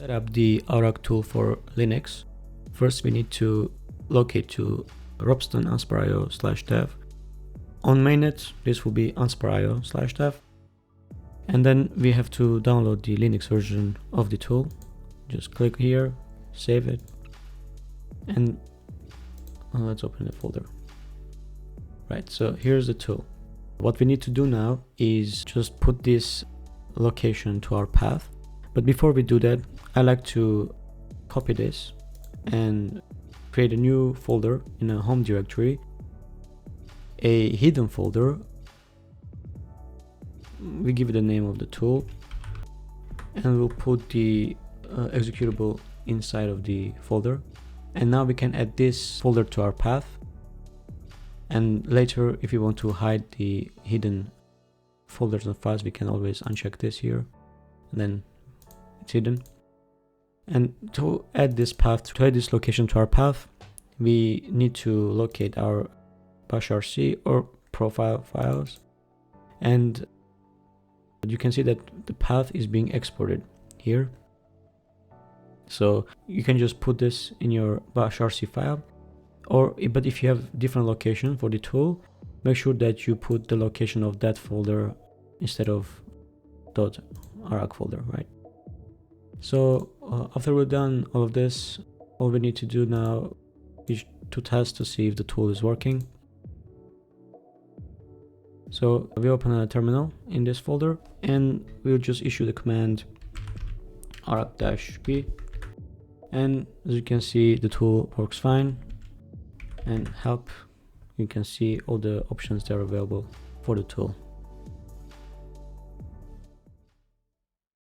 Set up the Arag tool for Linux. First, we need to locate to Robston Anspar.io/dev. On mainnet, this will be Anspar.io/dev. And then we have to download the Linux version of the tool. Just click here, save it, and let's open the folder. Right, so here's the tool. What we need to do now is just put this location to our path. But before we do that, I like to copy this and create a new folder in a home directory, a hidden folder. We give it the name of the tool, and we'll put the executable inside of the folder. And now we can add this folder to our path. And later, if you want to hide the hidden folders and files, we can always uncheck this here, and then it's hidden. And to add this path, to add this location to our path, we need to locate our bashrc or profile files. And you can see that the path is being exported here. So you can just put this in your bashrc file, but if you have different location for the tool, make sure that you put the location of that folder instead of .arag folder, right? So after we're done all of this, all we need to do now is to test to see if the tool is working. So we open a terminal in this folder, and we'll just issue the command arag-p, and as you can see, the tool works fine. And help, you can see all the options that are available for the tool.